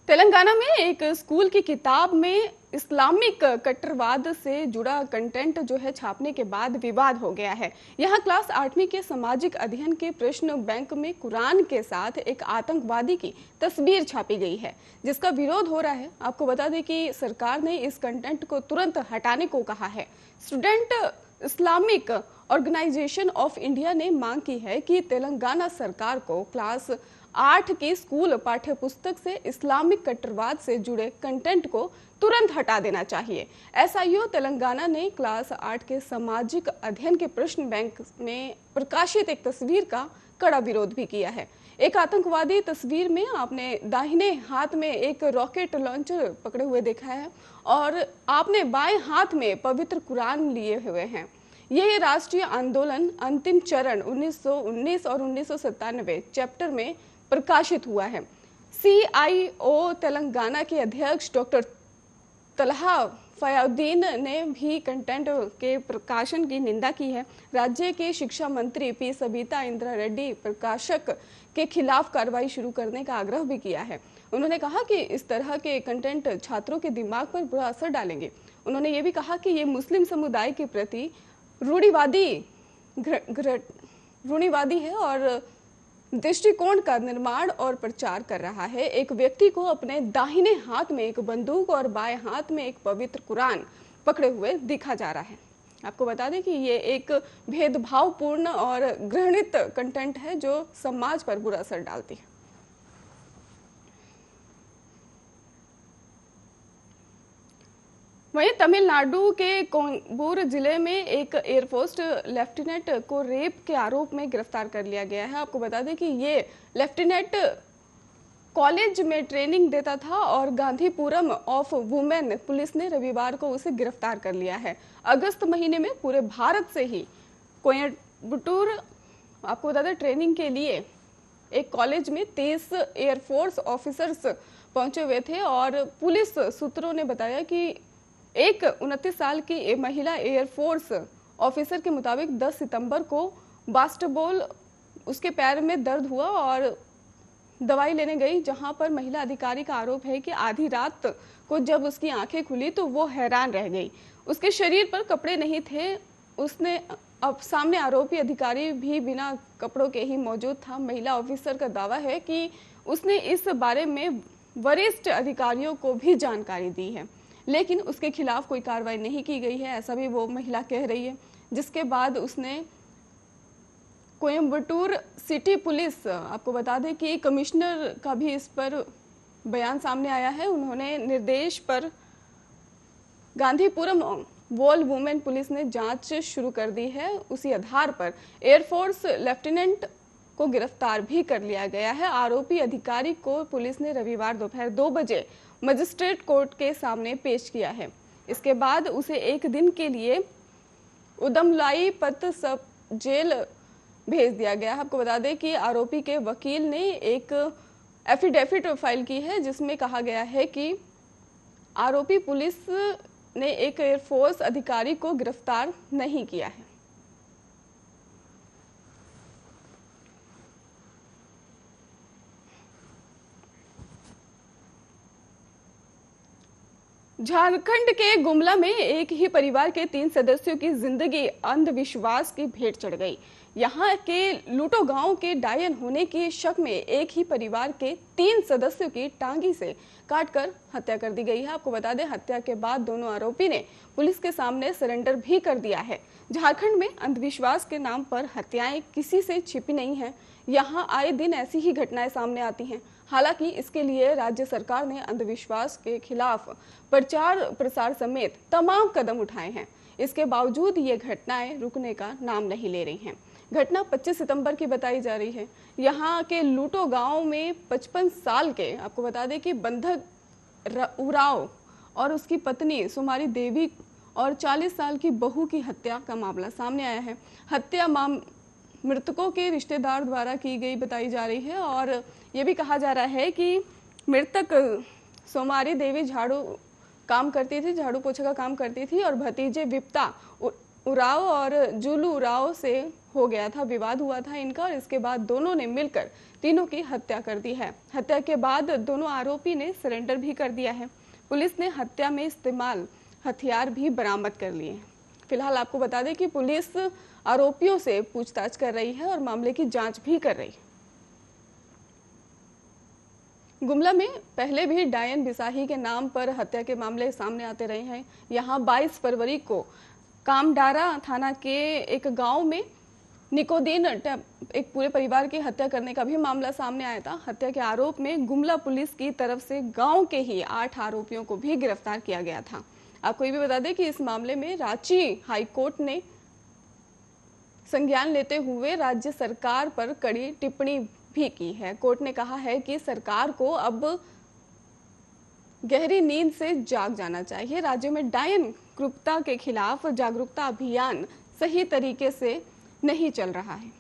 तेलंगाना में एक स्कूल की किताब में इस्लामिक कट्टरवाद से जुड़ा कंटेंट जो है छापने के बाद विवाद हो गया है। यहाँ क्लास 8वीं के सामाजिक अध्ययन के प्रश्न बैंक में कुरान के साथ एक आतंकवादी की तस्वीर छापी गई है, जिसका विरोध हो रहा है। आपको बता दें कि सरकार ने इस कंटेंट को तुरंत हटाने को कहा है। Student Islamic Organisation of India ने मांग की है कि तेलंगाना सरकार को क्लास 8 की स्कूल पाठ्य पुस्तक से इस्लामिक कट्टरवाद से जुड़े कंटेंट को तुरंत हटा देना चाहिए। एसआईओ तेलंगाना ने क्लास 8 के सामाजिक अध्ययन के प्रश्न बैंक में प्रकाशित एक तस्वीर का कड़ा विरोध भी किया है। एक आतंकवादी तस्वीर में आपने दाहिने हाथ में एक रॉकेट लॉन्चर पकड़े हुए देखा है और आपने बाएं हाथ में पवित्र कुरान लिए हुए हैं। ये राष्ट्रीय आंदोलन अंतिम चरण 1919 और 1997 चैप्टर में प्रकाशित हुआ है। सीआईओ तेलंगाना के अध्यक्ष डॉक्टर तलहा फयाउद्दीन ने भी कंटेंट के प्रकाशन की निंदा की है। राज्य के शिक्षा मंत्री पी सबिता इंद्रा रेड्डी प्रकाशक के खिलाफ कार्रवाई शुरू करने का आग्रह भी किया है। उन्होंने कहा कि इस तरह के कंटेंट छात्रों के दिमाग पर बुरा असर डालेंगे। उन्होंने ये भी कहा कि ये मुस्लिम समुदाय के प्रति रूढ़िवादी है और दृष्टिकोण का निर्माण और प्रचार कर रहा है। एक व्यक्ति को अपने दाहिने हाथ में एक बंदूक और बाएं हाथ में एक पवित्र कुरान पकड़े हुए दिखा जा रहा है। आपको बता दें कि ये एक भेदभावपूर्ण और घृणित कंटेंट है जो समाज पर बुरा असर डालती है। वहीं तमिलनाडु के कोयम्बटूर जिले में एक एयरफोर्स लेफ्टिनेंट को रेप के आरोप में गिरफ्तार कर लिया गया है। आपको बता दें कि ये लेफ्टिनेंट कॉलेज में ट्रेनिंग देता था और गांधीपुरम ऑफ वुमेन पुलिस ने रविवार को उसे गिरफ्तार कर लिया है। अगस्त महीने में पूरे भारत से ही कोयम्बटूर आपको बता दें ट्रेनिंग के लिए एक कॉलेज में 30 एयरफोर्स ऑफिसर्स पहुंचे हुए थे और पुलिस सूत्रों ने बताया कि एक 29 साल की महिला एयरफोर्स ऑफिसर के मुताबिक 10 सितंबर को बास्केटबॉल उसके पैर में दर्द हुआ और दवाई लेने गई, जहां पर महिला अधिकारी का आरोप है कि आधी रात को जब उसकी आंखें खुली तो वो हैरान रह गई। उसके शरीर पर कपड़े नहीं थे। उसने अब सामने आरोपी अधिकारी भी बिना कपड़ों के ही मौजूद था। महिला ऑफिसर का दावा है कि उसने इस बारे में वरिष्ठ अधिकारियों को भी जानकारी दी है, लेकिन उसके खिलाफ कोई कार्रवाई नहीं की गई है, ऐसा भी वो महिला कह रही है। जिसके बाद उसने कोयम्बटूर सिटी पुलिस, आपको बता दें कि कमिश्नर का भी इस पर बयान सामने आया है। उन्होंने निर्देश पर गांधीपुरम वॉल वुमेन पुलिस ने जांच शुरू कर दी है। उसी आधार पर एयरफोर्स लेफ्टिनेंट को गिरफ्तार भी कर लिया गया है। आरोपी अधिकारी को पुलिस ने रविवार दोपहर 2 बजे मजिस्ट्रेट कोर्ट के सामने पेश किया है। इसके बाद उसे एक दिन के लिए उदमलाई पत सब जेल भेज दिया गया है। आपको बता दें कि आरोपी के वकील ने एक एफिडेविट फाइल की है, जिसमें कहा गया है कि आरोपी पुलिस ने एक एयरफोर्स अधिकारी को गिरफ्तार नहीं किया है। झारखंड के गुमला में एक ही परिवार के 3 सदस्यों की जिंदगी अंधविश्वास की भेंट चढ़ गई। यहाँ के लूटो गांव के डायन होने के शक में एक ही परिवार के 3 सदस्यों की टांगी से काटकर हत्या कर दी गई है। आपको बता दें, हत्या के बाद दोनों आरोपी ने पुलिस के सामने सरेंडर भी कर दिया है। झारखंड में अंधविश्वास के नाम पर हत्याएं किसी से छिपी नहीं है। यहाँ आए दिन ऐसी ही घटनाएं सामने आती हैं। हालांकि इसके लिए राज्य सरकार ने अंधविश्वास के खिलाफ प्रचार प्रसार समेत तमाम कदम उठाए हैं। इसके बावजूद ये घटनाएं रुकने का नाम नहीं ले रही हैं। घटना 25 सितंबर की बताई जा रही है। यहाँ के लूटो गांव में 55 साल के, आपको बता दें कि बंधक उराव और उसकी पत्नी सुमारी देवी और 40 साल की बहू की हत्या का मामला सामने आया है। हत्या मृतकों के रिश्तेदार द्वारा की गई बताई जा रही है और ये भी कहा जा रहा है कि मृतक सोमारी देवी झाड़ू पोछा का काम करती थी और भतीजे विप्ता उराव और जुलू उराव से हो गया था, विवाद हुआ था इनका और इसके बाद दोनों ने मिलकर तीनों की हत्या कर दी है। हत्या के बाद दोनों आरोपी ने सरेंडर भी कर दिया है। पुलिस ने हत्या में इस्तेमाल हथियार भी बरामद कर लिए हैं। फिलहाल आपको बता दें कि पुलिस आरोपियों से पूछताछ कर रही है और मामले की जांच भी कर रही है। गुमला में पहले भी डायन बिसाही के नाम पर हत्या के मामले सामने आते रहे हैं। यहां 22 फरवरी को कामडारा थाना के एक गांव में निकोदीन एक पूरे परिवार की हत्या करने का भी मामला सामने आया था। हत्या के आरोप में गुमला पुलिस की तरफ से गांव के ही 8 आरोपियों को भी गिरफ्तार किया गया था। आपको ये भी बता दें कि इस मामले में रांची हाईकोर्ट ने संज्ञान लेते हुए राज्य सरकार पर कड़ी टिप्पणी भी की है। कोर्ट ने कहा है कि सरकार को अब गहरी नींद से जाग जाना चाहिए। राज्य में डायन क्रूरता के खिलाफ जागरूकता अभियान सही तरीके से नहीं चल रहा है।